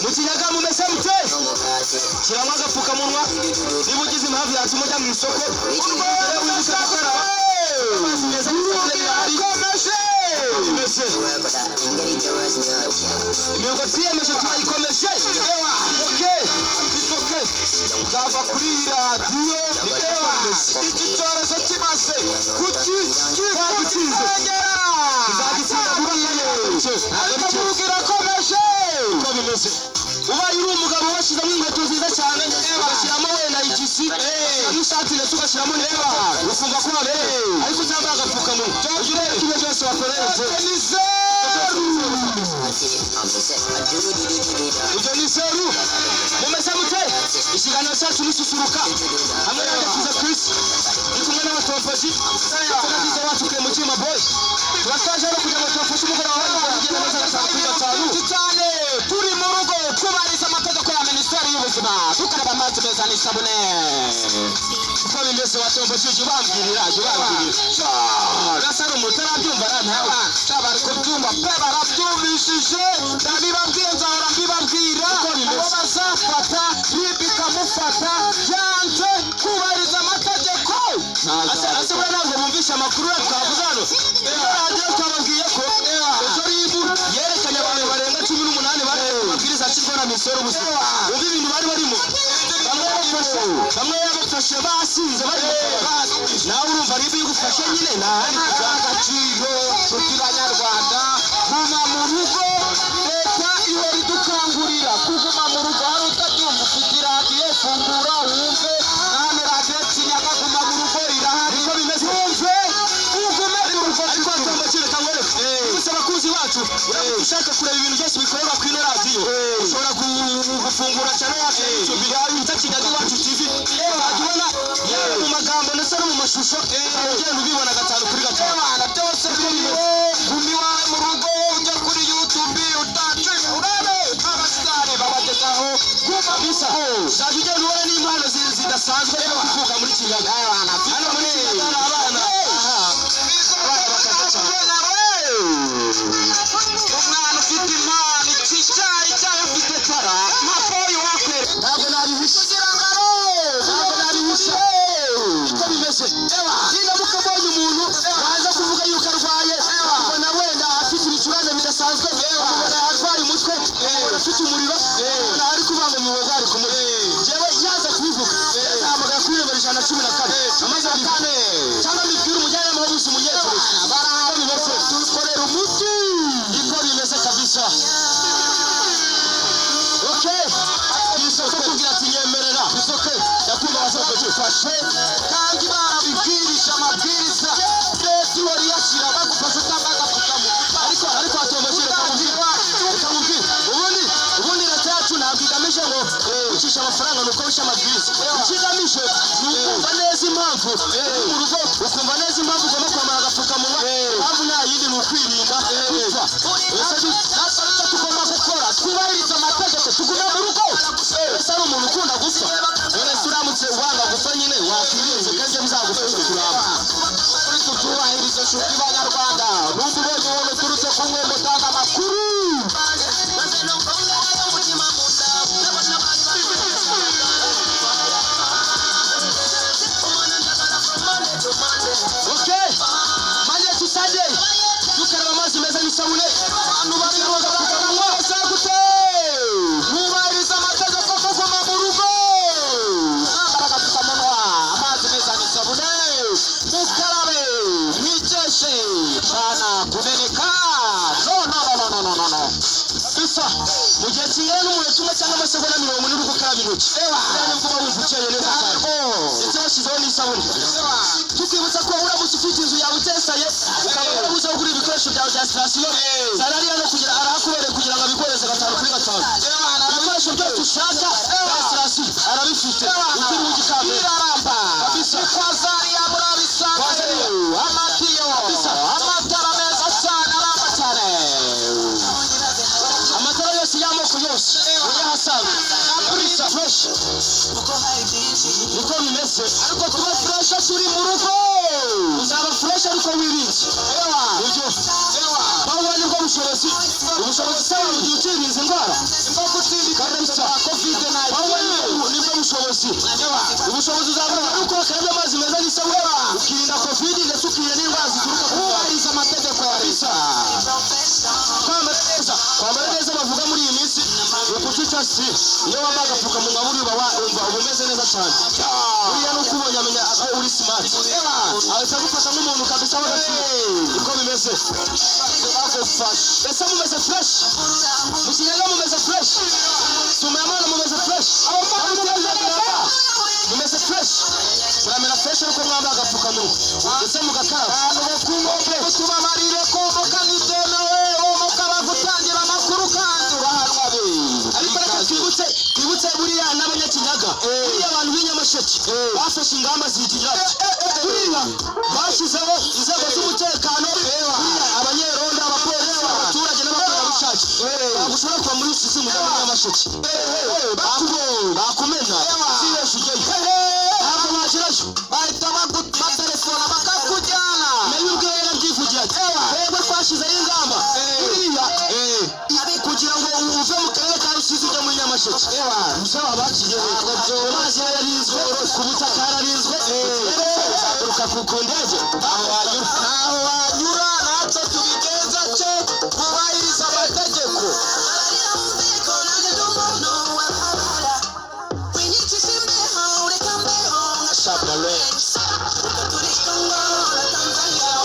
mukinyaga mumese mute kirangwa agapfukamunwa niba ugize impamvu yatuma ujya mu isoko urwego w'isakara amazi meza imiyogo twiyemeje turayikomeje nzava kuri iyi radiyo iki cyorezo kimaze kugitsinze tuzagitsinda ariko murugo irakomeje uko bimeze ubaye uri umugabo washyizemo inkweto nziza cyane ugashyiramo wenda igisi n'ishati ndetse ugashyiramo neza ukumva ko wabereye ariko uzambaye agapfukamunwa ujye ureba ko ibyo byose wakoresheje ibyo ni zeru mumeze mute ikiganiro cyacu nisusuruka hamwe n'agakiza Chris ndi kumwe n'abatompozi n'abagize wacu ke mu cyuma boy turasaje no kugira ngo tubafashe umugoroba wawe kugenda neza gatanu cyane turi mu rugo kubariza amategeko ya Minisiteri y'Ubuzima tukaraba amazi meza n'isabune uko bimeze watompozi ujye ubambwirira gasaro mutarabyumva ntawe cyabari kubyumva pe barabyumvishije ndabibabwiye nzahora mbibabwira abo bazafata bikamufata yanze kubariza amategeko ase buriya ntabwo bumvisha amakuru twavuze hano radiyo twababwiye ko ejo ribu yerekanye abantu barenga 18 bari mabwiriza ashyirwa na Minisiteri y'Ubuzima wumva ibintu bari barimo bamwe yabafashe basinze bari nawe urumva ribu igufashe nyine ntahari agaciro k'Abanyarwanda guma mu rugo leta ihora idukangurira kuguma mu rugo hari utabyumva ufite iradiyo fungura wumve hano radiyo kinyaga guma mu rugo irahari uko bimeze wumve ugume mu rugo ariko atambakire kangore gusa abakunzi bacu ushaka kureba ibintu byose bikorerwa ku ino radiyo ushobora gufungura channel yacu ya YouTube yita Kinyaga Iwacu TV wajibona yewe mu magambo ndetse no mu mashusho ugenda ubibona gatanu kuri gatanu byose gumiwa mu rugo ujya kuri YouTube utaje urebe abasitari babagezaho kuma bisa zaje ugenda ubona n'impano zidasanzwe zo kuvuga muri Kinyaga hano muri Kinyaga abana umwana ufite impano icyayi cyangwa afite tara mapoyo wakwe ntabwo nabihishe uko bimeze niba mukabonye umuntu waza kuvuga yuko arwaye ubona wenda afite ibicurane bidasanzwe ubona arwaye umutwe ubona afite umuriro ubona ari kuvuga ngo muhogo ari kumuri jewe yaza kubivuga yazahamagara kuri nimero 114 amaze kane cyangwa mbibwira umujyanama w'ubuzima umunyetereje uko bimeze dukorera umuti uko bimeze kabisa isoko kugira ati nyemerera isoko yakumva basokoje fashe kandi barabibwirisha amabwiriza leta ihora iyashyira bagufasha cyangwa agapfukamo ariko atombokere ukamubwira ubundi leta yacu ntabwo igamije ngo ucisha amafaranga nuko wishe amabwiriza ikigamije ni ukumva neza impamvu mu rugo ukumva neza impamvu ugomba kwambara agapfukamunwa impamvu nta yindi ni ukwirinda gupfa ese tugomba gukora twubahiriza amategeko tugume mu rugo ese ari umuntu ukunda gupfa wese uramutse wanga gupfa nyine wakwirinze kandi bizagufasha kuramba kuri tutubahiriza shuti b'Abanyarwanda n'undi ubonye umuntu uturutse ku mwembe utanga amakuru Monday to Sunday dukaraba amazi meza n'isabune abantu bari mu gapfukamunwa gute mubariza amategeko kuguma mu rugo agapfukamunwa amazi meza n'isabune mukarabe mwikeshe bana kumeneka no bisa mu gihe kingana n'umunota umwe cyangwa amasegonda 40 uri gukaraba intoki nibwo uba wumva ukeye neza cyane ndetse washyizeho n'isabune tukwibutsa ko uramutse ufite inzu yawe utesaye ukaba urabuze kugura ibikoresho byawe bya sitasiyo zarariya no kugira arahakubereye kugira ngo abikoreze gatanu kuri gatanu ibikoresho byose ushaka bya sitasiyo arabifite ukiri mu gikamera kabisa kwazariya murabisanga amatiyo amatara meza cyane aramba cyane amatara yose y'amoko yose uyahasanga kabisa fresh niko bimeze ariko tuba fresh turi mu rugo uzaba fresh ariko wirinze nibyo bawubonye ko ubushobozi usaba mu gihe utirinze indwara kabisa covid-19 nibwo bushobozi uzabona ari uko wakarabye amazi meza n'isabune ukirinda covid ndetse ukirinda n'indwara zituruka ku kubahiriza amategeko ya leta. Kwambara neza bavuga muri iyi minsi ukutica si iyo wambaye agapfukamunwa umva umeze neza cyane. Buriya nuko ubonye amenya uri smart ahita agufata nk'umuntu kabisa w'agaciro. Uko bimeze ese mumeze fresh mu Kinyaga mumeze fresh Sumamana mumeze fresh mumeze fresh muramera fresh ariko mwambaye agapfukamunwa ndetse mugakaraba tubamarire ko mukanitemewe gutangira amakuru kandi urahanwa be. Ariko reka twibutse buriya n'abanyakinyaga buriya abantu b'inyamasheke bafashe ingamba z'ikinyabyo buriya bashyizeho inzego z'umutekano buriya abanyerondo abapolisi abaturage n'abakorerabushake bagushobora kuva muri rusizi mujya muri nyamasheke bakumena sibesha ujyeyo ntabwo bagerayo bahita batelefona bakakujyana nayo ubwo yarabyivugiye ati twebwe twashyizeho ingamba kugira ngo uve mu karere ka Rusizi ujya muri Nyamasheke musaba bakiye amazi yarinzwe ku butaka yararinzwe uruka ku ndege aho wanyura natwe tubigenza cyo kubahiriza amategeko.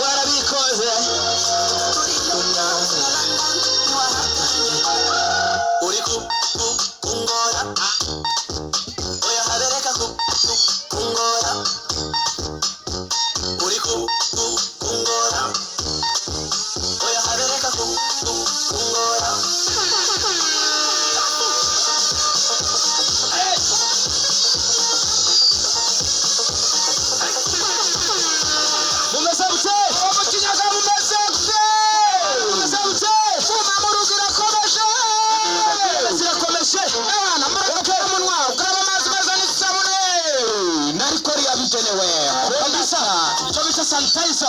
warabikoze sanitizer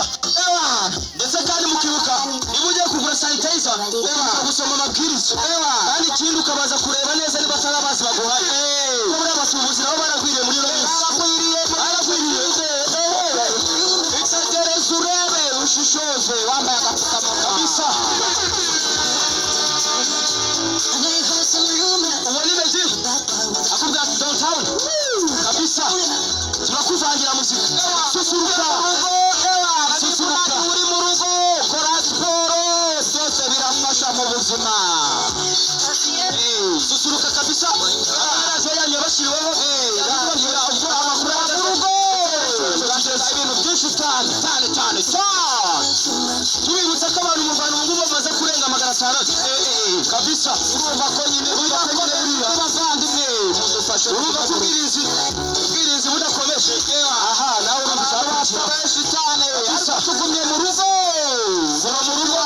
ndetse kandi mukibuka niba ugiye kugura sanitizer gusoma amabwiriza kandi ikindi ukabaza kureba neza niba atari abazi baguhaye kuko buriya batubuzi nabo baragwiriye muri ino minsi baragwiriye itegereze urebe ushishoze wambaye agapfukamunwa kabisa. uwo ni Meji akubwira ati downtown kabisa turakuvangira muzika susuruka uri mu rugo kora siporo byose birafasha mu buzima susuruka kabisa abaraje yanyu bashyiriweho amakuru y'urugo ibintu byinshi cyane tubibutsa ko abantu mu Rwanda ubu bamaze kurenga 600 kabisa. urumva ko nyine bavandimwe mudufashe urumva kubwirizi budakomeje nawe urabisha cyane tugumye mu rugo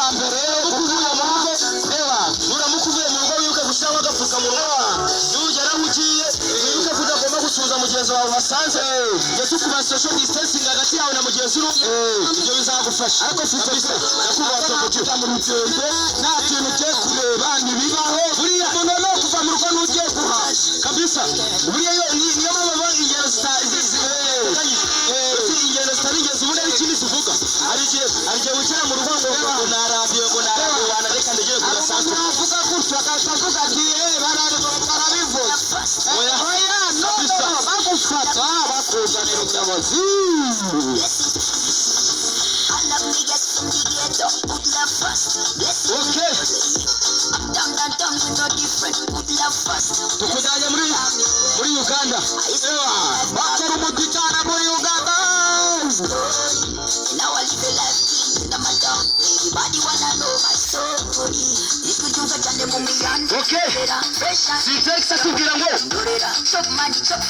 hambere ukuvuye mu rugo nuramukuvuye mu rugo wibuke gushyiraho agapfukamunwa nugera aho ugiye wibuke kudagomba gusuhuza mugenzi wawe wasanze ndetse ukuba social distancing hagati yawe na mugenzi umwe ibyo bizagufasha. ariko ufite nyakubahwa tujya mu rugendo nta kintu ugiye kureba ntibibaho buriya umuntu no kuva mu rugo n'ugiye guha kabisa buriya niyo mpamvu ingero zitarigeze ubona n'ikindi zivuga hari igihe wicara mu rugo ngo narambiwe wanareka ndegere kuri santere avuga gutyo akavuga ati barabivuga bagufata bakuzanira ubuyobozi. tukujyanye muri Uganda bakora umuti cyane muri Uganda. Now I live a life in the madam. Everybody wanna know my story. This could you get on the mummy. Okay. Sintex atubwira ngo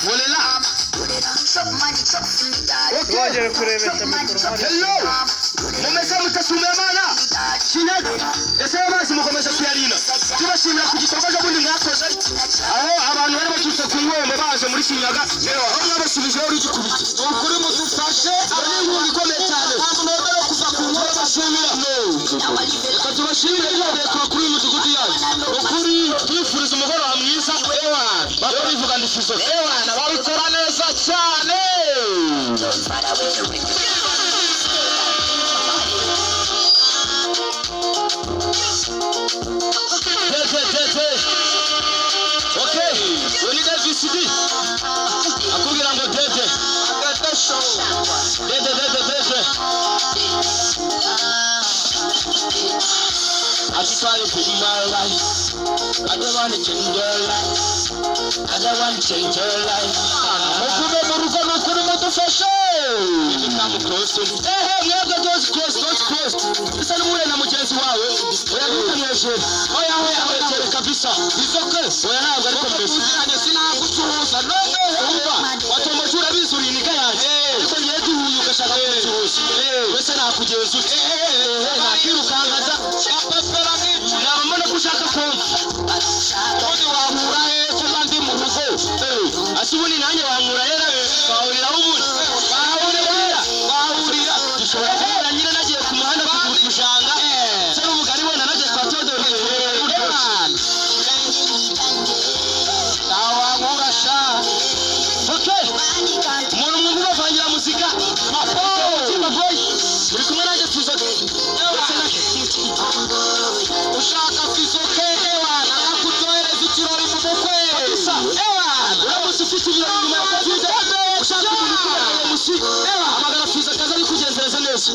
volela. Wagere kurebesha mikoro. Hello. Mumeze mutasumemana. Kinyaga. Ese amazi mukomeza kuyarinda. Tubashimira ku gikorwa cyo bundi mwakoze. Aho abantu bari baturutse ku Ngombe baje muri Kinyaga. Aho mwabasubije uri gikubita. Ukuri mudufashe abari ikomeye cyane. Ntabwo kuva ku Ngombe bashimira. Reka tubashimire ibibazo ewana babikora neza cyane okay woni Davis D akubwira ngo dede I try to put my life. I don't want to change your life. I don't want to change your life. Mukume murugo nukuri mudufashe. Become close to me. Hey, don't close. Bisa n'umuye na mugenzi wawe. Oya ntukaneshe. Oya kabisa. Izoke. Oya ntabwo ariko mbese. Kuziranye sinagucuruza. Umva. Watomojura bizuri nika yanjye. Ariko ngiye duhuye ugashaka kucuruza. Wese nakugenza ute. Nakirukangaza. Nabamana kushaka kumva. Ubundi wahura hepfo kandi mu rugo. Asubuni nanjye wahura hera. Wahurira ubundi. Wahurira. Dushobora guhura nyine nagiye ku muhanda kugushanga. Se n'umugari wenda nagiye kwa Todoro. Nawahura sha. Okay. Umuntu mwumva bavangira muzika. Timba boy. Muri kumwe nanjye tuzoke. Ushaka fizoke ewana nakutohereza ikirori mu bukwe ewana uramutse ufite ibirori nyuma yo kubyuza ushaka kumukora musi amagara fiza kaza ari kugenzereza neza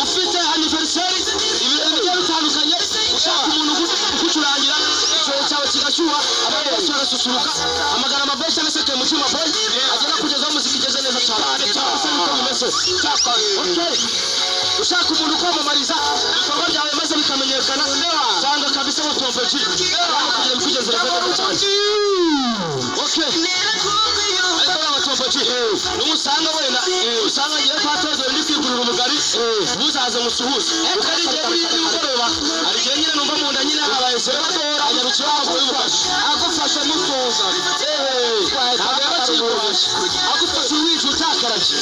ufite anniversary ibirori bigiye bitandukanye ushaka umuntu kucurangira icyo cyawe kigashyuha abantu bose barasusuruka amagara amabesha n'aseke mu cyuma boy agera kugezaho muzika igeze neza cyane cyangwa niko bimeze okay ushaka umuntu kwamamariza ibikorwa byawe maze bikamenyekana cyangwa kabisa watomboji kugira bikugenzera neza cyane okay ariko abatomboji n'umusanga wenda usanga ngiye kwa Todoro ndi kwigurira umugari muzaze musuhuze ukari giye kuri y'umugoroba ari gihe nyine numva mu nda nyine habaye se badora anyarukira aho yubasha agufasha mutoza agufasha uwije utakaraje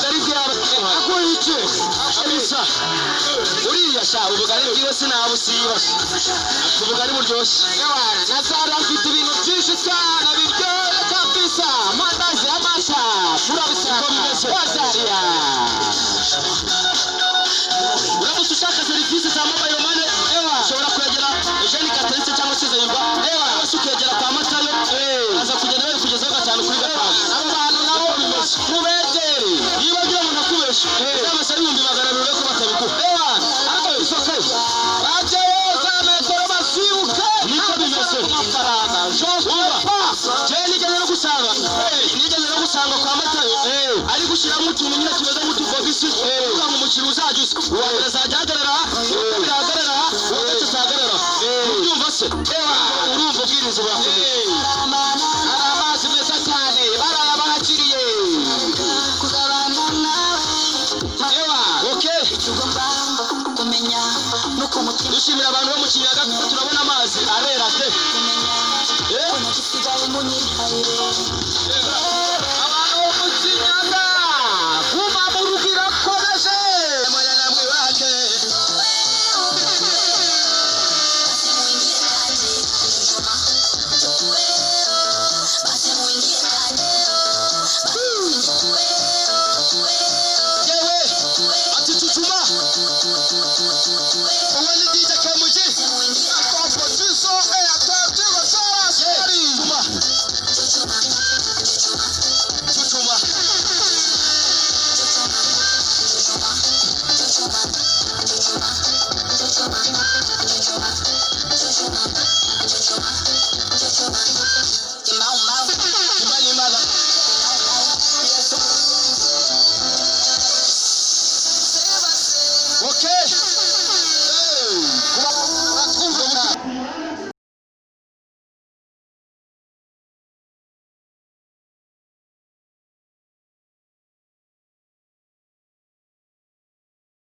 ari byaba aguhice kabisa uriya sha ubugari bwiwe sinabusiba ubugari buryoshye nazara afite ibintu byinshi cyane biryoshye kabisa mandazi amata murabisanga bimeze wazariya uramutse ushaka serivisi za mobile money ushobora kwegera Eugene Kateretse cyangwa se Zayirwa wese ukegera kwa Matayo aza kugenda bari kugezaho 5 kuri 5 abo bantu nabo bimeze mubegere niba ngira umuntu akubesha uzabasha 200 ko batabikuha ariko isoke bajeyoza metero basibuke niko bimeze amafaranga nigeze no gusanga kwa Matayo ari gushyiramo utuntu nyine tumeze nk'utubogisi kugira ngo umukiriya uzajya uwabira azajya ahagarara birahagarara uwatetse atahagarara ubyumva se urumva ubwiriza burakomeye hari amazi meza cyane barayabahakiriye dushimira abantu bo mu Kinyaga kuko turabona amazi arera te